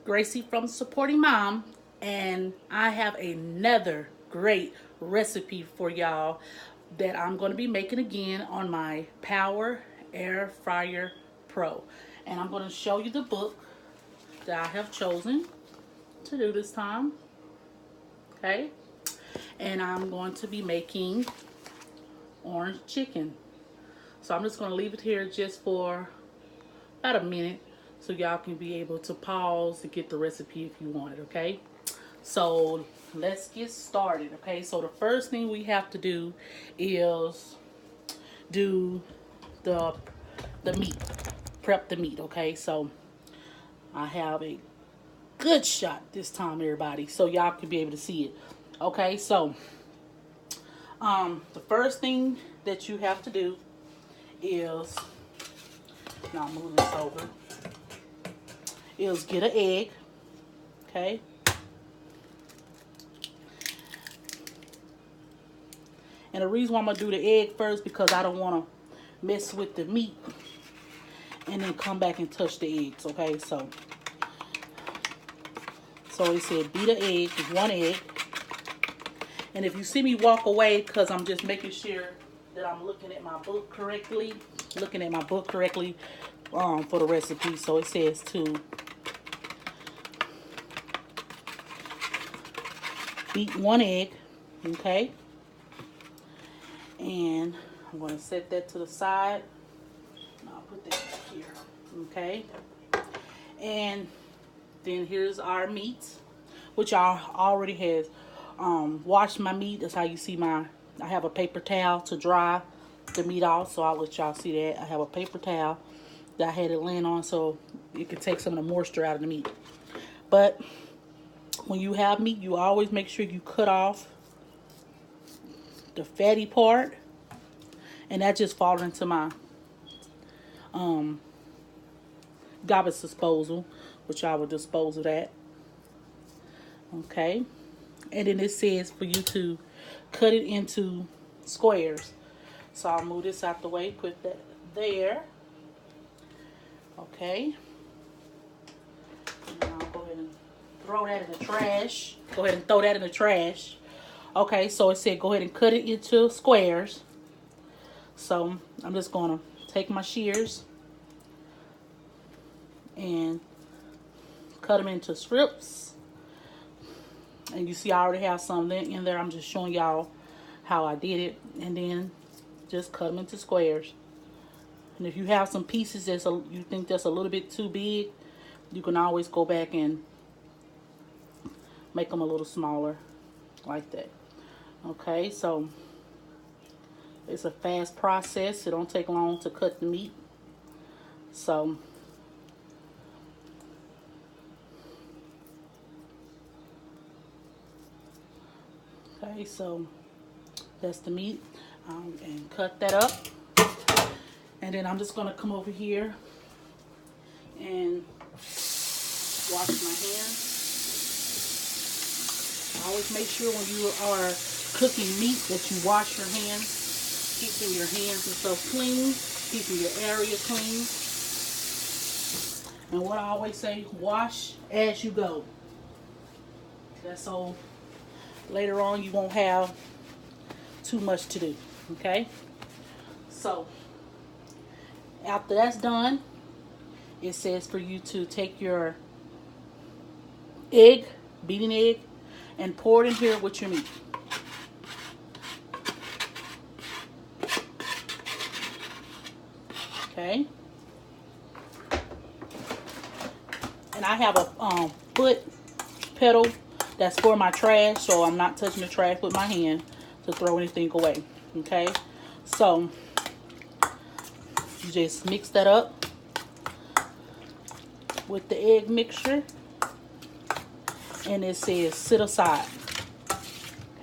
Gracie from Supporting Mom, and I have another great recipe for y'all that I'm going to be making again on my Power Air Fryer Pro. And I'm going to show you the book that I have chosen to do this time. Okay? And I'm going to be making orange chicken. So I'm just going to leave it here just for about a minute so y'all can be able to pause to get the recipe if you want it, okay? So let's get started, okay? So the first thing we have to do is do the meat, prep the meat, okay? So I have a good shot this time, everybody, so y'all can be able to see it, okay? So the first thing that you have to do is, now I'm moving this over, is get an egg, okay? And the reason why I'm going to do the egg first because I don't want to mess with the meat and then come back and touch the eggs, okay? So it said beat an egg, one egg. And if you see me walk away because I'm just making sure that I'm looking at my book correctly, for the recipe. So it says to beat one egg, okay? And I'm going to set that to the side. I'll put that back here, okay? And then here's our meat, which I already has washed my meat. That's how you see I have a paper towel to dry the meat off, so I'll let y'all see that. I have a paper towel that I had it laying on so it can take some of the moisture out of the meat. But when you have meat, you always make sure you cut off the fatty part, and that just falls into my garbage disposal, which I will dispose of that, okay? And then it says for you to cut it into squares. So I'll move this out the way, put that there, okay? And I'll go ahead and throw that in the trash. Go ahead and throw that in the trash. Okay, so it said go ahead and cut it into squares. So I'm just going to take my shears and cut them into strips. And you see I already have some in there. I'm just showing y'all how I did it. And then just cut them into squares. And if you have some pieces you think that's a little bit too big, you can always go back and make them a little smaller like that. Okay, so it's a fast process. It don't take long to cut the meat. So okay, so that's the meat, and cut that up. And then I'm just going to come over here and wash my hands. Always make sure when you are cooking meat that you wash your hands, keeping your hands and stuff clean, keeping your area clean. And what I always say, wash as you go. That's so later on you won't have too much to do, okay? So after that's done, it says for you to take your egg, beaten egg, and pour it in here with your meat. Okay. And I have a foot pedal that's for my trash, so I'm not touching the trash with my hand to throw anything away. Okay. So you just mix that up with the egg mixture, and it says sit aside.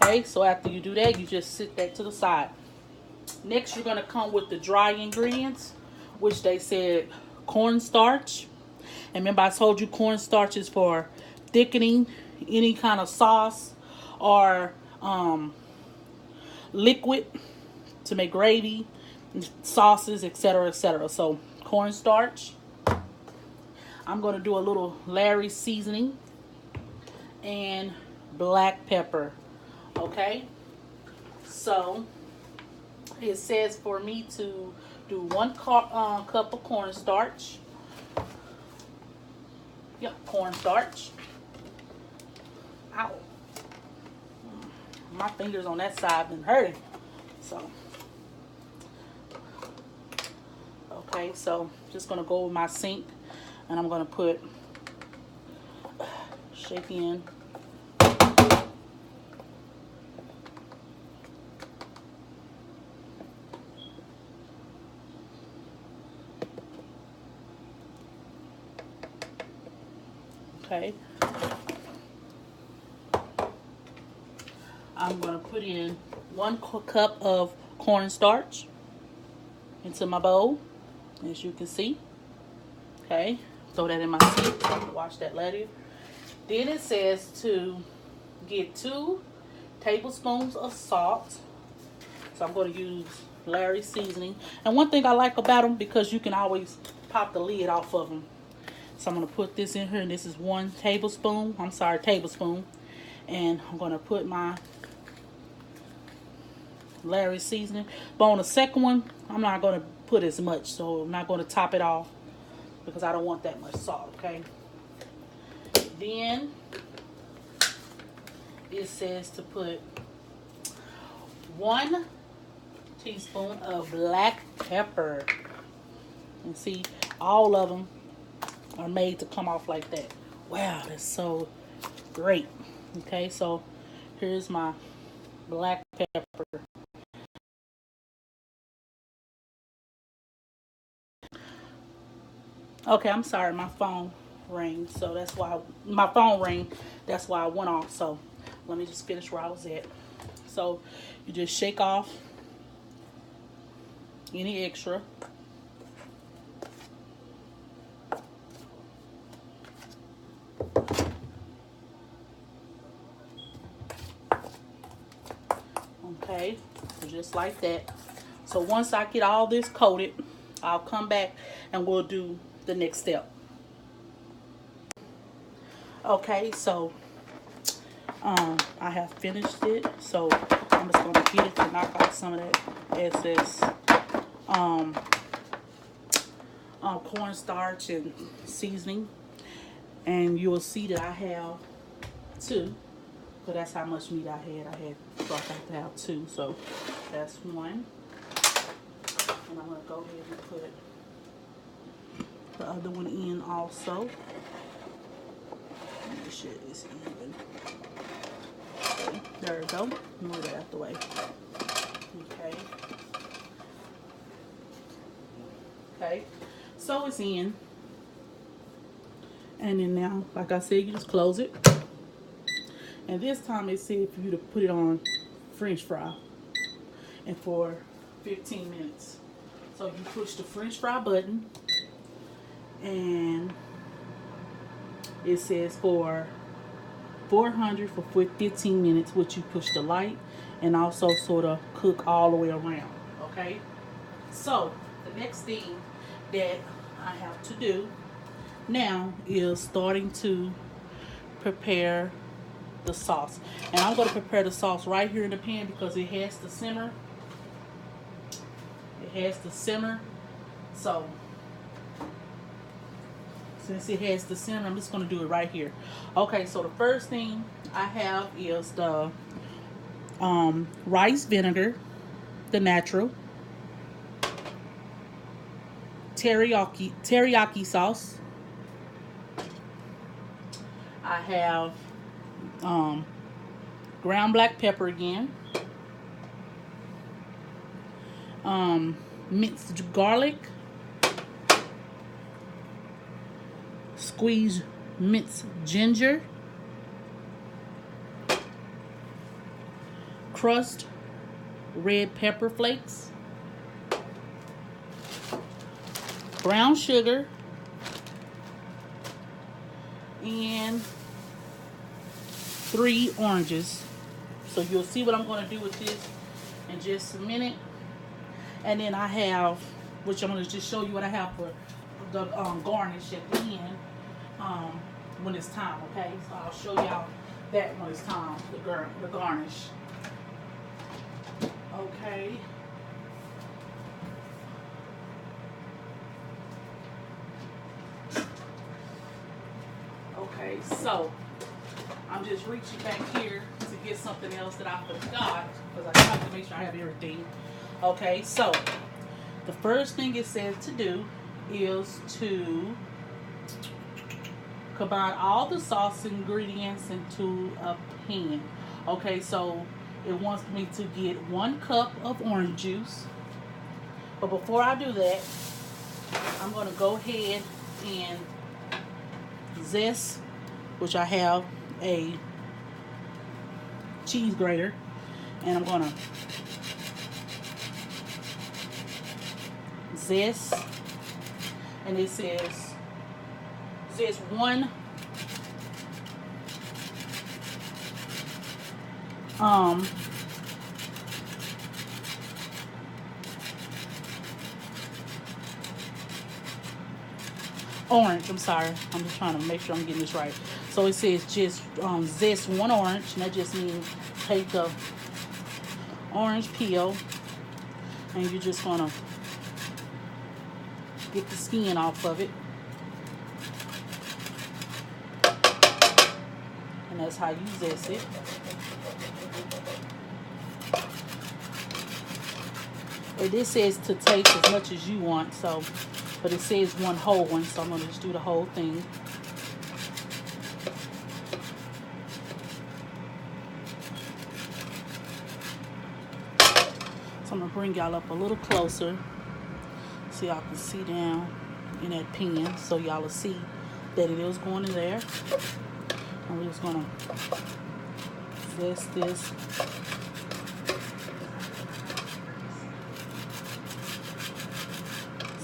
Okay, so after you do that, you just sit that to the side. Next, you're going to come with the dry ingredients, which they said cornstarch. And remember, I told you cornstarch is for thickening any kind of sauce or liquid to make gravy, sauces, etc., etc. So cornstarch. I'm going to do a little Larry seasoning and black pepper. Okay, so it says for me to do 1 cup of cornstarch. Yep, cornstarch. Ow. My fingers on that side been hurting. So, okay, so just gonna go with my sink and I'm gonna put, shake in. Okay. I'm going to put in 1 cup of cornstarch into my bowl, as you can see. Okay, throw that in my sink, wash that later. Then it says to get 2 tablespoons of salt. So I'm going to use Larry seasoning. And one thing I like about them, because you can always pop the lid off of them. So I'm going to put this in here, and this is 1 tablespoon. I'm sorry, tablespoon. And I'm going to put my Larry seasoning. But on the second one, I'm not going to put as much. So I'm not going to top it off because I don't want that much salt, okay? Then it says to put 1 teaspoon of black pepper. And see, all of them are made to come off like that. Wow, that's so great. Okay, so here's my black pepper. Okay, I'm sorry, my phone rang, so that's why my phone rang. That's why I went off. So let me just finish where I was at. So you just shake off any extra. Okay, so just like that. So once I get all this coated, I'll come back and we'll do the next step. Okay, so I have finished it. So I'm just gonna get it to knock off some of that excess cornstarch and seasoning, and you will see that I have 2. So that's how much meat I had. So I have to have 2. So that's 1. And I'm gonna go ahead and put the other one in also. Make sure it's even. Okay, there we go. Move that out the way. Okay. Okay. So it's in. And then now, like I said, you just close it. And this time it said for you to put it on French fry. And for 15 minutes. So you push the French fry button. And it says for 400 for 15 minutes, which you push the light and also sort of cook all the way around. Okay, so the next thing that I have to do now is starting to prepare the sauce. And I'm going to prepare the sauce right here in the pan because it has to simmer. It has to simmer. So since it has to simmer, I'm just going to do it right here. Okay, so the first thing I have is the rice vinegar, the natural, teriyaki sauce. I have ground black pepper again, minced garlic, squeezed minced ginger, crushed red pepper flakes, brown sugar, and 3 oranges. So you'll see what I'm going to do with this in just a minute. And then I have, which I'm going to just show you what I have for the garnish at the end. when it's time, okay? So I'll show y'all that when it's time, the garnish. Okay. Okay, so I'm just reaching back here to get something else that I forgot because I have to make sure I have everything. Okay, so the first thing it says to do is to combine all the sauce ingredients into a pan. Okay, so it wants me to get 1 cup of orange juice. But before I do that, I'm going to go ahead and zest, which I have a cheese grater, and I'm going to zest, and it says zest 1 orange. I'm sorry, I'm just trying to make sure I'm getting this right. So it says just zest 1 orange, and that just means take the orange peel and you're just gonna get the skin off of it, and that's how you zest it. And this says to take as much as you want, so, but it says 1 whole one, so I'm gonna just do the whole thing. So I'm gonna bring y'all up a little closer so y'all can see down in that pan, so y'all will see that it is going in there. And we're just gonna zest this.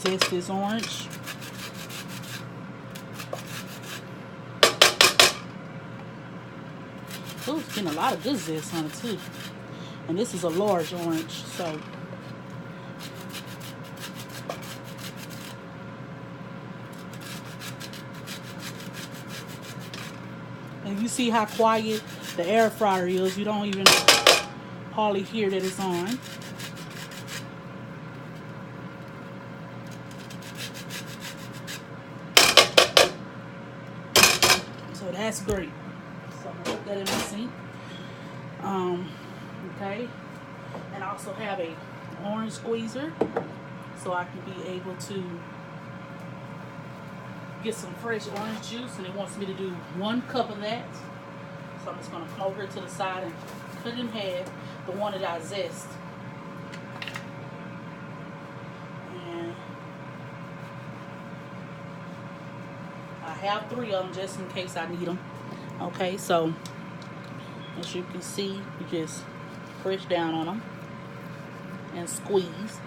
Zest this orange. Oh, it's getting a lot of good zest on it too. And this is a large orange, so and you see how quiet the air fryer is. You don't even hardly hear that it's on. So that's great. So I'm gonna put that in my sink. Okay. And I also have a orange squeezer, so I can be able to get some fresh orange juice, and it wants me to do 1 cup of that. So I'm just gonna come over here to the side and cut it in half, the one that I zest. And I have 3 of them just in case I need them. Okay, so as you can see, you just press down on them and squeeze.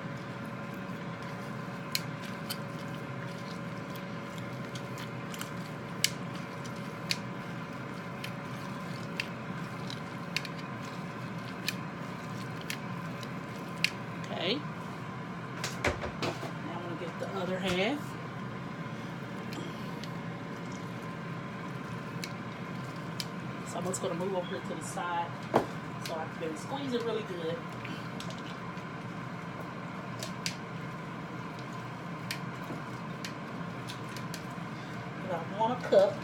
Okay. Now I'm going to get the other half. So I'm just going to move over here to the side so I can squeeze it really good. I want a cup.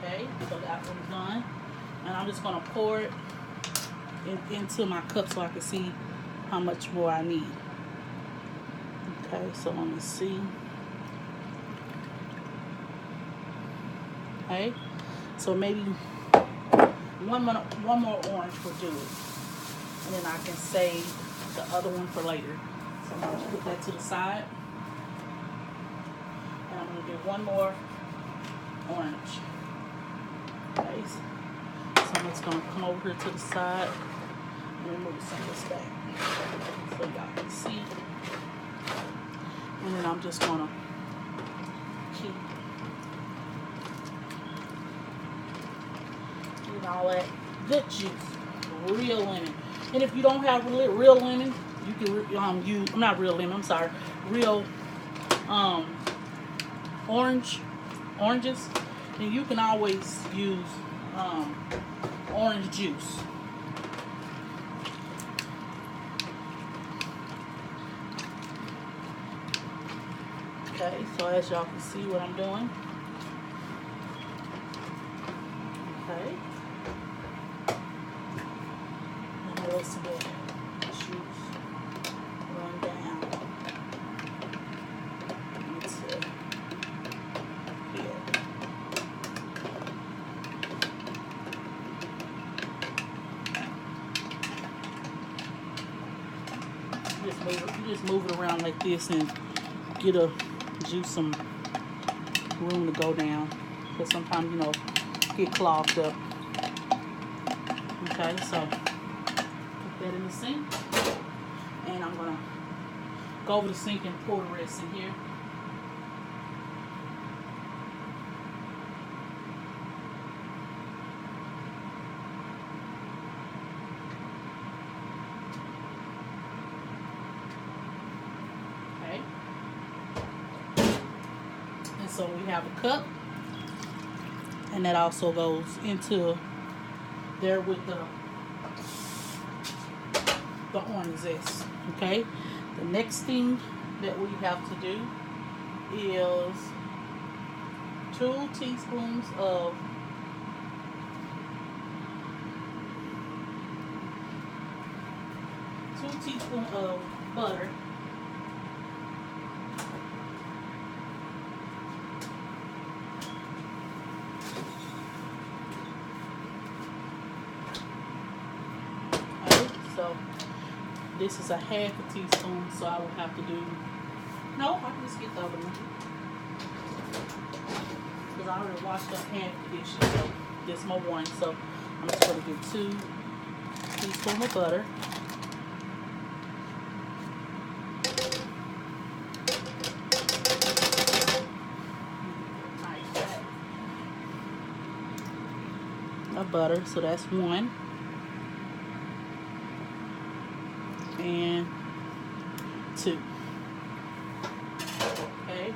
Okay, so that one's done. And I'm just going to pour it into my cup so I can see how much more I need. Okay, so let me see. Okay, so maybe one more orange will do it, and then I can save the other one for later. So I'm going to put that to the side, and I'm going to do 1 more orange. Okay, so I'm just going to come over here to the side and remove some of this back so y'all can see. And then I'm just going to keep all that good juice, real lemon. And if you don't have real lemon, you can use, not real lemon, I'm sorry, real oranges, then you can always use orange juice. Okay, so as y'all can see what I'm doing. Okay. And the rest of the juice run down into here. You just move it around like this and get a juice some room to go down, because sometimes, you know, get clogged up. Okay, so put that in the sink, and I'm gonna go over the sink and pour the rest in here. So we have a cup, and that also goes into there with the orange zest. Okay, the next thing that we have to do is 2 teaspoons of butter. So this is a half a teaspoon, so I will have to do, no, I can just get the other one, because I already washed up half the dishes, so this is my one. So I'm just going to do 2 teaspoons of butter. Of butter, so that's 1. And 2. Okay.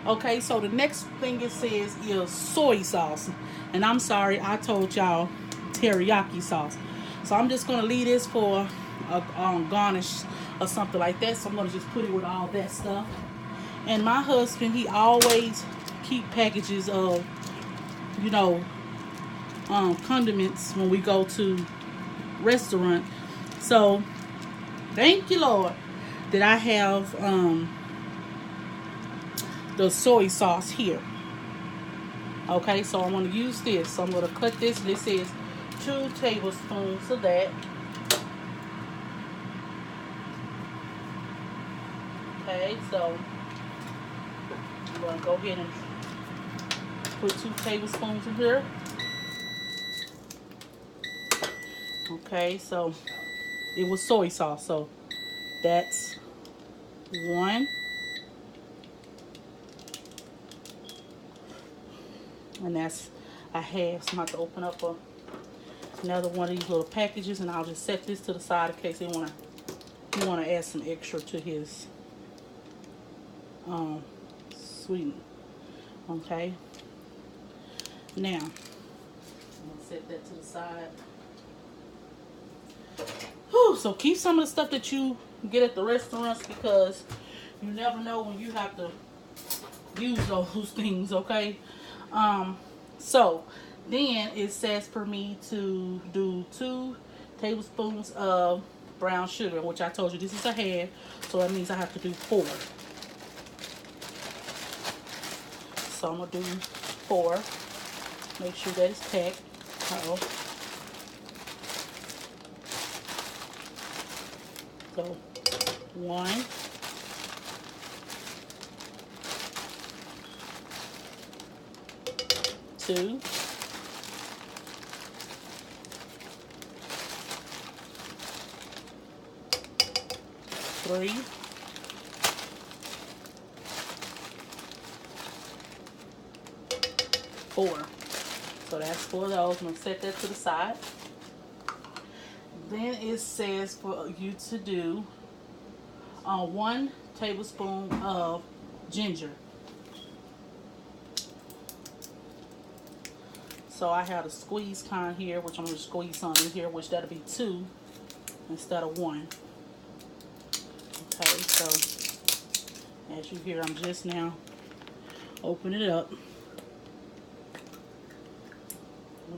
Okay, so the next thing it says is soy sauce. And I'm sorry, I told y'all teriyaki sauce. So I'm just going to leave this for a garnish or something like that. So I'm going to just put it with all that stuff. And my husband, he always keep packages of, you know, condiments when we go to restaurant. So thank you, Lord, that I have the soy sauce here. Okay, so I'm going to use this. So I'm going to cut this. This says 2 tablespoons of that. Okay, so I'm going to go ahead and put 2 tablespoons in here. Okay, so it was soy sauce, so that's 1. And that's a half. So I'm going to have to open up another one of these little packages, and I'll just set this to the side in case he want to add some extra to his sweetening. Okay. Now, I'm going to set that to the side. Whew, so keep some of the stuff that you get at the restaurants, because you never know when you have to use those things, okay? So then it says for me to do 2 tablespoons of brown sugar, which I told you this is a half, so that means I have to do 4. So I'm gonna do 4. Make sure that it's packed. So 1, 2, 3, 4. So that's 4 of those. I'm going to set that to the side. Then it says for you to do 1 tablespoon of ginger. So I have a squeeze kind here, which I'm going to squeeze some in here, which that'll be 2 instead of 1. Okay, so as you hear, I'm just now opening it up.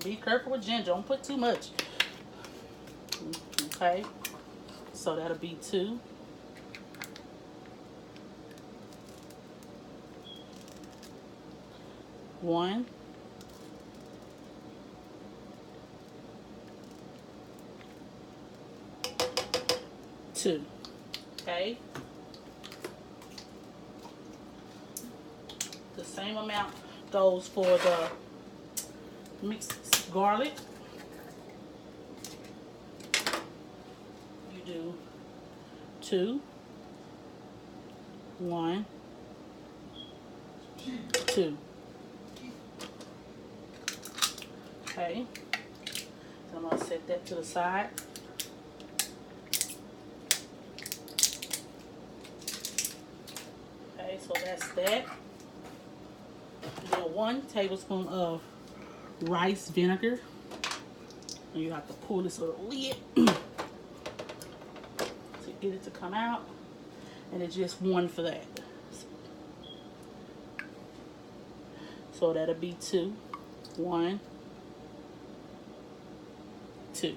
Be careful with ginger, don't put too much. Okay, so that'll be 2. 1. 2. Okay. The same amount goes for the mixed garlic. You do 2, 1, 2. Okay. So I'm going to set that to the side. Okay, so that's that. Then 1 tablespoon of rice vinegar. And you have to pull this little lid to get it to come out. And it's just 1 for that. So that'll be 2. 1, 2.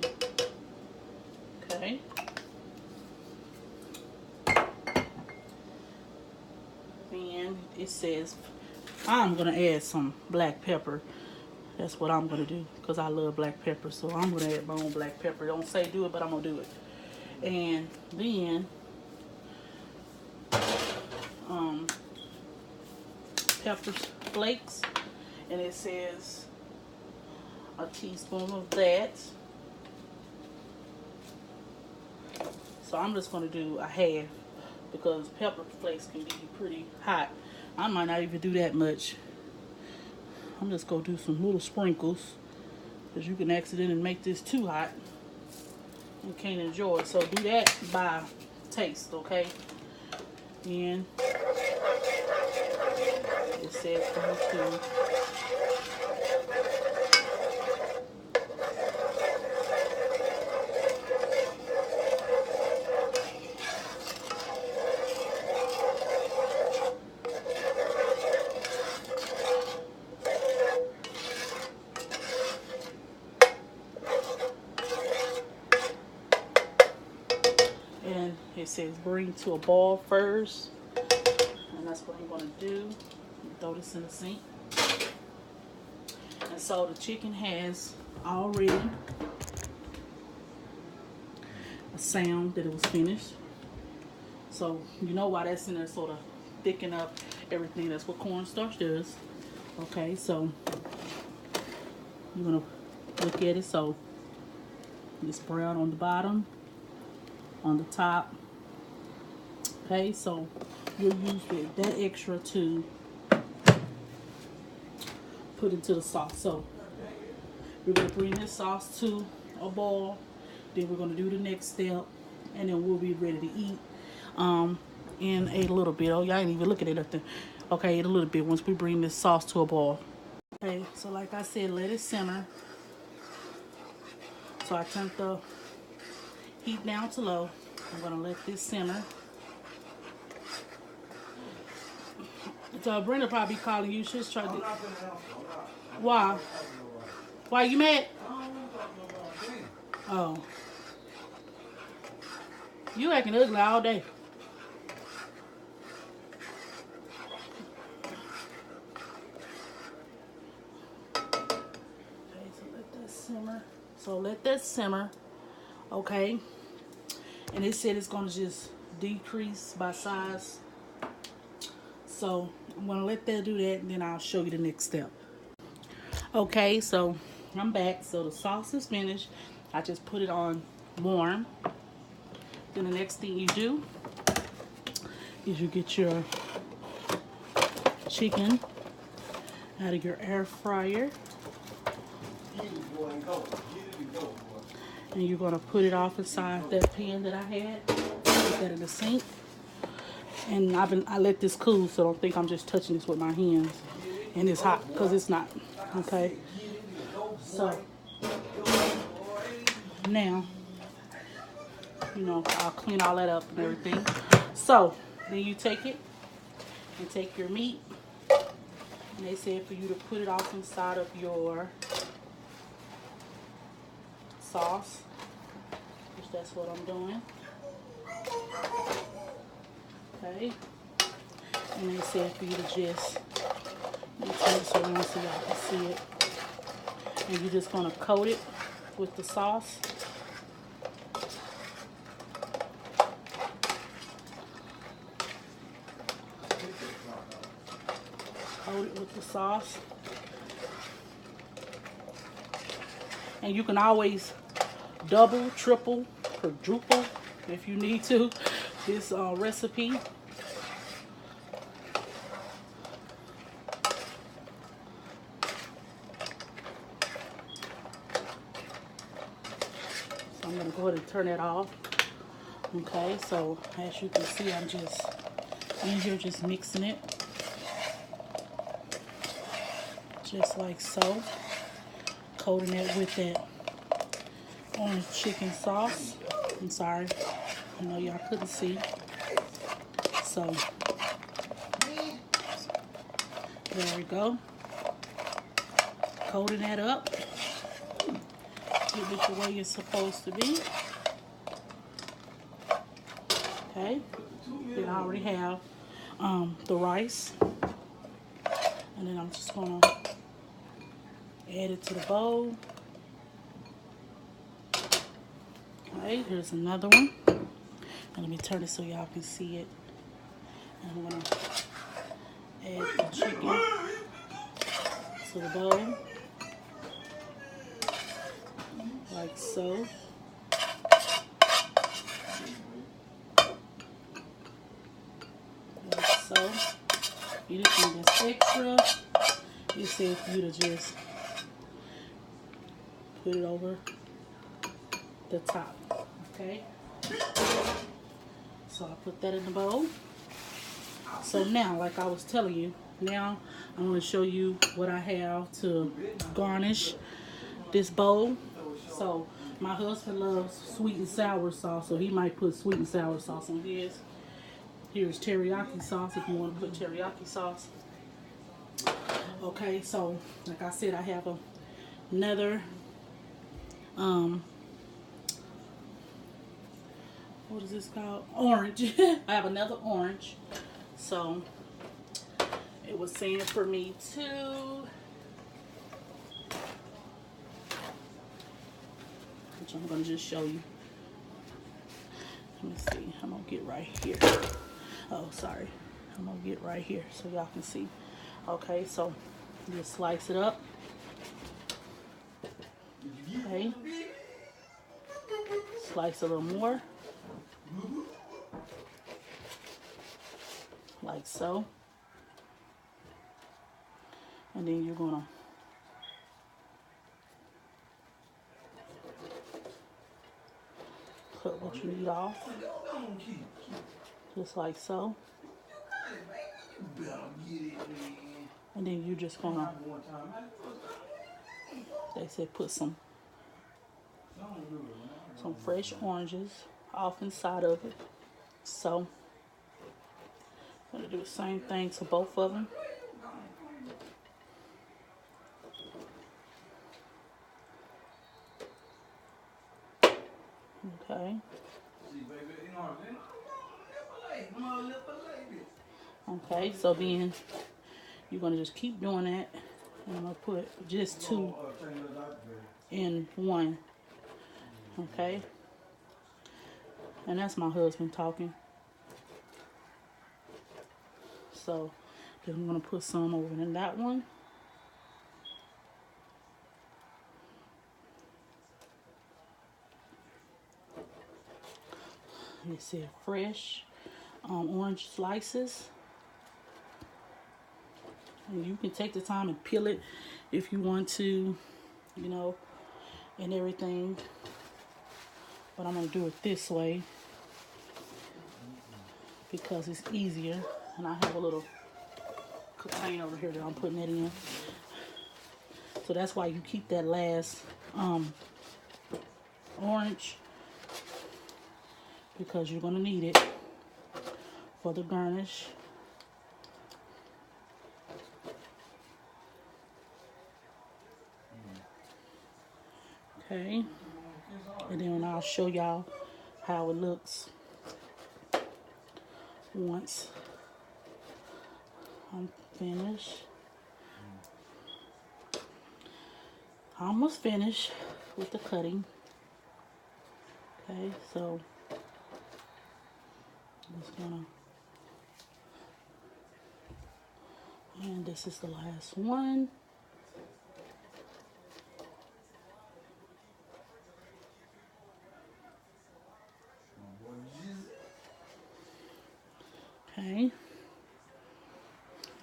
Okay. And it says I'm gonna add some black pepper. That's what I'm gonna do because I love black pepper. So I'm gonna add my own black pepper. Don't say do it, but I'm gonna do it. And then pepper flakes, and it says a teaspoon of that. So I'm just gonna do a half because pepper flakes can be pretty hot. I might not even do that much. I'm just gonna do some little sprinkles because you can accidentally make this too hot and can't enjoy it. So do that by taste, okay? And it says for you to it says bring to a boil first, and that's what I'm going to do. Throw this in the sink. And so the chicken has already a sound that it was finished. So you know why that's in there, sort of thicken up everything. That's what cornstarch does. Okay, so you're going to look at it. So it's brown on the bottom, on the top. Okay, so you'll use that extra to put into the sauce. So we're going to bring this sauce to a boil. Then we're going to do the next step, and then we'll be ready to eat in a little bit. Oh, y'all ain't even looking at nothing. Okay, in a little bit once we bring this sauce to a boil. Okay, so like I said, let it simmer. So I turned the heat down to low. I'm going to let this simmer. So Brenda probably calling you. She's trying to. Why? Why you mad? Oh. You acting ugly all day. Okay, so let that simmer. Let that simmer. Okay. And it said it's gonna just decrease by size. So I'm gonna let that do that, and then I'll show you the next step. Okay, so I'm back. So the sauce is finished. I just put it on warm. Then the next thing you do is you get your chicken, out of your air fryer. And you're going to put it off inside that pan that I had. Put that in the sink. And I let this cool, so don't think I'm just touching this with my hands. And it's hot, because it's not. Okay. So now, you know, I'll clean all that up and everything. So then you take it and take your meat. And they said for you to put it off inside of your sauce, which that's what I'm doing. Okay. And they said for you to just turn this around so y'all can see it. And you're just gonna coat it with the sauce. Coat it with the sauce. And you can always double, triple, quadruple if you need to this recipe. So I'm going to go ahead and turn it off. Okay, so as you can see, I'm just in here just mixing it. Just like so. Coating it with that orange chicken sauce. I'm sorry, I know y'all couldn't see. So there we go. Coating that up. Give it the way it's supposed to be. Okay. Then I already have the rice. And then I'm just gonna add it to the bowl. Okay, here's another one. And let me turn it so y'all can see it. And I'm gonna add the chicken to the bowl. Like so. Like so. Anything that's extra, it said for you to just put it over the top. Okay, so I put that in the bowl. So now, like I was telling you, now I'm going to show you what I have to garnish this bowl. So my husband loves sweet and sour sauce, so he might put sweet and sour sauce on his. Here's teriyaki sauce if you want to put teriyaki sauce. Okay, so like I said, I have another what is this called? Orange. I have another orange. So it was saying for me to, which I'm gonna just show you. Let me see. I'm gonna get right here. Oh, sorry. I'm gonna get right here so y'all can see. Okay, so just slice it up. Okay. Slice a little more. Like so. And then you're gonna cut what you need off. Just like so. And then you're just gonna, they said put some fresh oranges off inside of it. So I'm gonna do the same thing to both of them. Okay. Okay, so then you're gonna just keep doing that. And I'm gonna put just 2 in 1. Okay. And that's my husband talking. So then I'm gonna put some over in that one. It said fresh orange slices. And you can take the time and peel it if you want to, you know, and everything. But I'm going to do it this way because it's easier. And I have a little container over here that I'm putting it in. So that's why you keep that last orange, because you're going to need it for the garnish. Okay, and then I'll show y'all how it looks once I'm finished. I'm almost finished with the cutting. Okay, so I'm just gonna, and this is the last one. Okay,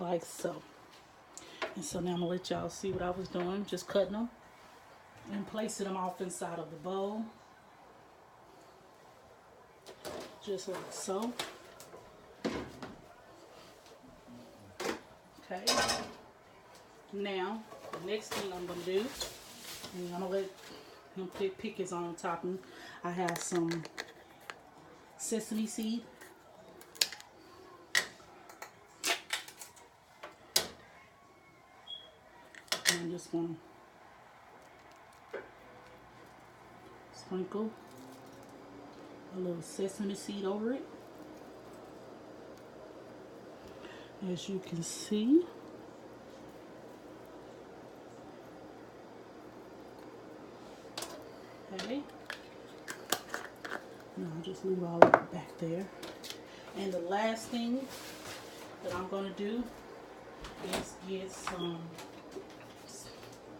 like so. And so now I'm gonna let y'all see what I was doing, just cutting them and placing them off inside of the bowl, just like so. Okay, now the next thing I'm gonna do, and I'm gonna let him pick his own topping. I have some sesame seed. I'm just gonna sprinkle a little sesame seed over it. As you can see, okay. Now I'll just leave all of it back there. And the last thing that I'm gonna do is get some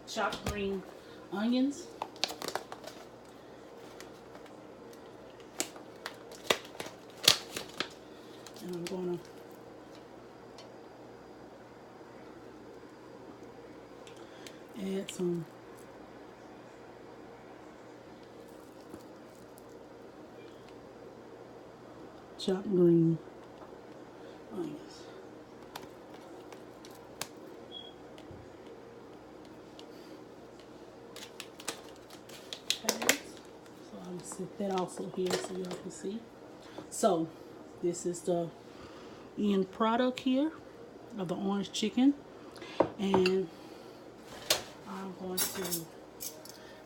chopped green onions. And I'm gonna add some chopped green onions. Okay, so I'm gonna set that also here so y'all can see. So this is the end product here of the orange chicken, and I'm going to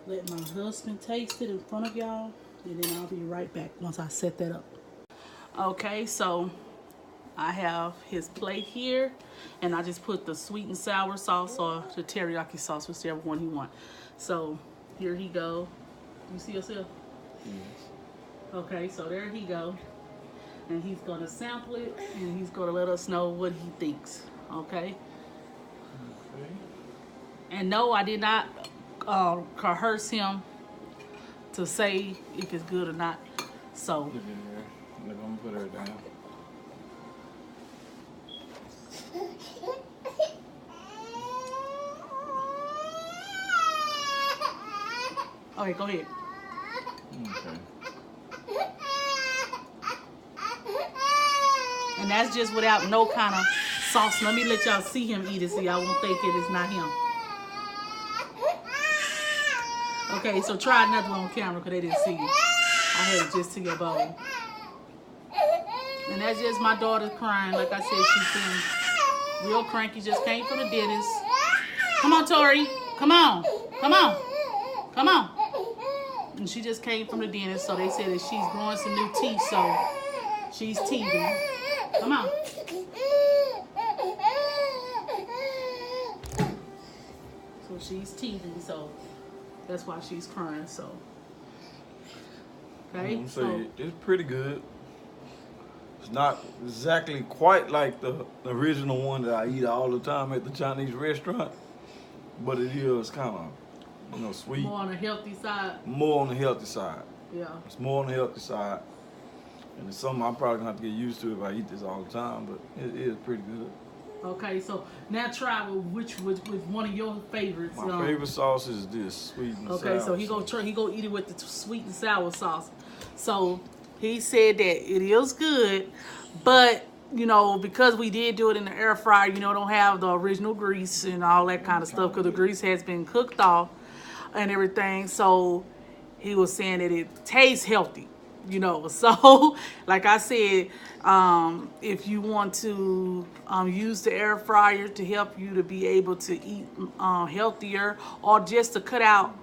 let my husband taste it in front of y'all, and then I'll be right back once I set that up. Okay, so I have his plate here, and I just put the sweet and sour sauce or the teriyaki sauce, whichever one he wants. So here he go. You see yourself? Yes. Okay, so there he go. And he's gonna sample it, and he's gonna let us know what he thinks. Okay. Okay. And no, I did not coerce him to say if it's good or not. So. Look at her. Look, I'm gonna put her down. Okay, go ahead. Okay. And that's just without no kind of sauce. Let me let y'all see him eat it so y'all won't think it is not him. Okay, so try another one on camera because they didn't see you. I had it just to your bowl. And that's just my daughter crying. Like I said, she's been real cranky. Just came from the dentist. Come on, Tori. Come on. Come on. Come on. And she just came from the dentist, so they said that she's growing some new teeth, so she's teething. Come on. So she's teething, so that's why she's crying. So okay, so it's pretty good. It's not exactly quite like the original one that I eat all the time at the Chinese restaurant, but it is kind of, you know, sweet. More on the healthy side. More on the healthy side. Yeah. It's more on the healthy side. And it's something I'm probably gonna have to get used to if I eat this all the time, but it is pretty good. Okay, so now try with one of your favorites. My favorite sauce is this sweet and sour. Okay, so he go eat it with the sweet and sour sauce. So he said that it is good, but you know, because we did do it in the air fryer, you know, don't have the original grease and all that kind of stuff because the grease has been cooked off and everything. So he was saying that it tastes healthy, you know. So like I said, if you want to use the air fryer to help you to be able to eat healthier, or just to cut out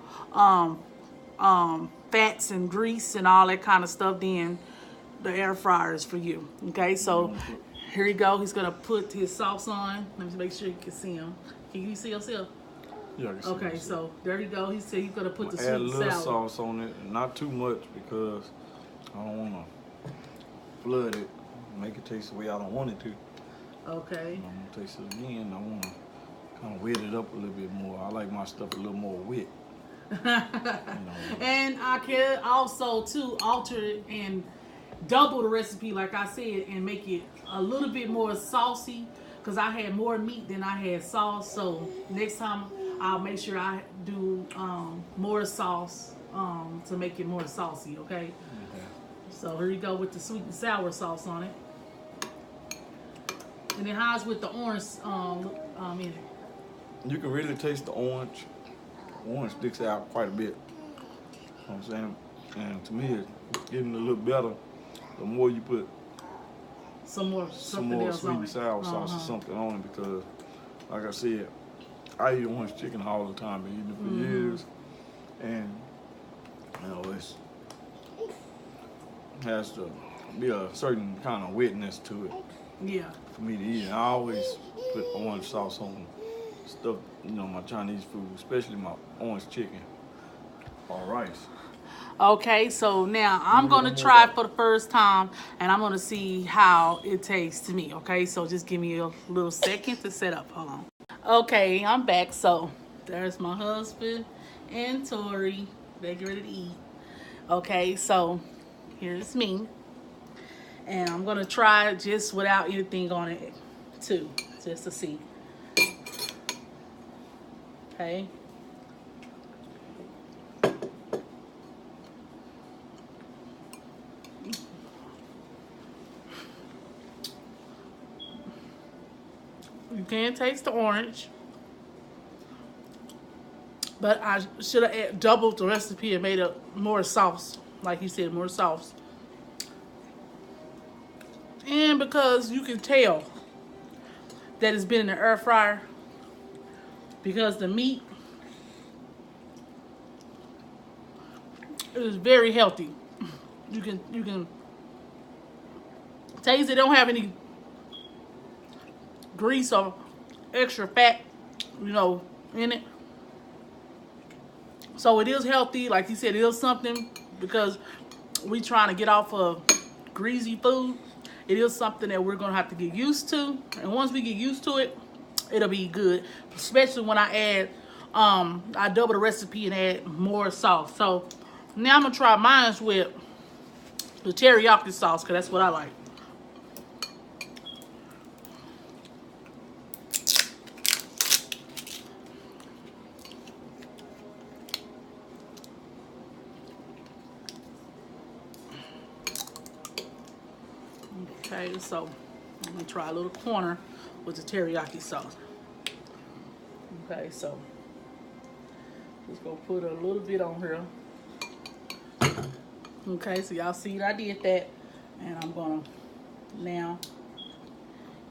fats and grease and all that kind of stuff, then the air fryer is for you. Okay, so here you go. He's gonna put his sauce on. Let me make sure you can see him. Can you see yourself? Yeah, I can see Okay, myself. so there you go. He said he's gonna put the sweet Add a and little sour. sauce on it, not too much because I don't want to flood it, make it taste the way I don't want it to. Okay. I'm gonna taste it again. I want to kind of wet it up a little bit more. I like my stuff a little more wet. And I can also too alter it and double the recipe, like I said, and make it a little bit more saucy because I had more meat than I had sauce. So next time I'll make sure I do more sauce to make it more saucy. Okay. So here you go with the sweet and sour sauce on it. And then how's with the orange in it? You can really taste the orange. Orange sticks out quite a bit. You know what I'm saying? And to me, it's getting a little better the more you put Some more sweet and sour sauce or something on it, because, like I said, I eat orange chicken all the time. Been eating it for years, and you know it has to be a certain kind of wetness to it. Yeah. For me to eat, and I always put orange sauce on stuff, you know, my Chinese food, especially my orange chicken or rice. Okay, so now I'm gonna try it for the first time, and I'm gonna see how it tastes to me. Okay, so just give me a little second to set up. Hold on. Okay, I'm back. So there's my husband and Tori. They get ready to eat. Okay, so here's me, and I'm gonna try it just without anything on it too, just to see. Okay. You can taste the orange, but I should have doubled the recipe and made it more sauce, like he said, more sauce. And because you can tell that it's been in the air fryer, because the meat is very healthy. You can taste it don't have any grease or extra fat, you know, in it. So it is healthy, like he said, it is something, because we trying to get off of greasy food. It is something that we're gonna have to get used to, and once we get used to it, it'll be good. Especially when I add, I double the recipe and add more sauce. So now I'm gonna try mine with the teriyaki sauce, because that's what I like. Okay, so I'm gonna try a little corner with the teriyaki sauce. Okay, so just gonna put a little bit on here. Okay, so y'all see that I did that, and I'm gonna now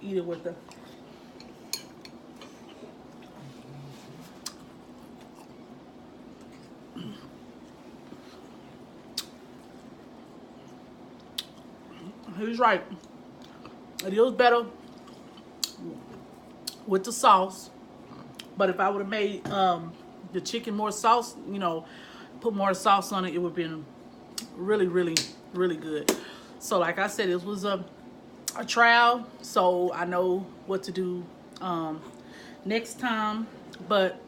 eat it with the he was right. It is better with the sauce, but if I would have made the chicken more sauce, you know, put more sauce on it, it would have been really, really, really good. So like I said, it was a trial, so I know what to do next time. But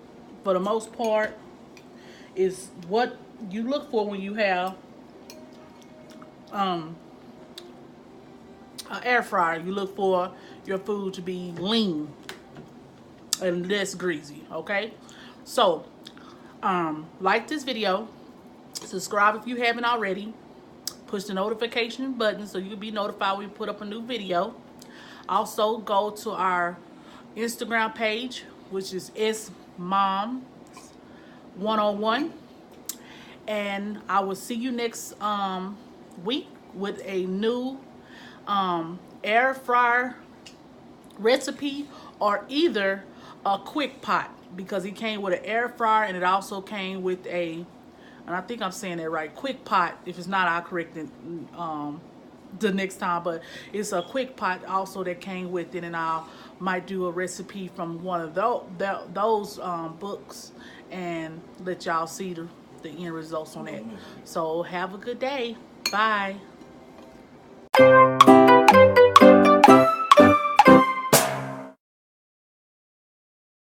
for the most part, is what you look for when you have an air fryer. You look for your food to be lean and less greasy. Okay, so like this video, subscribe if you haven't already, push the notification button so you'll be notified when we put up a new video. Also go to our Instagram page, which is smom101, and I will see you next week with a new air fryer recipe, or either a quick pot, because it came with an air fryer and it also came with a, and I think I'm saying that right, quick pot. If it's not, I'll correct it the next time, but it's a quick pot also that came with it, and I might do a recipe from one of those books and let y'all see the end results on that. So have a good day. Bye.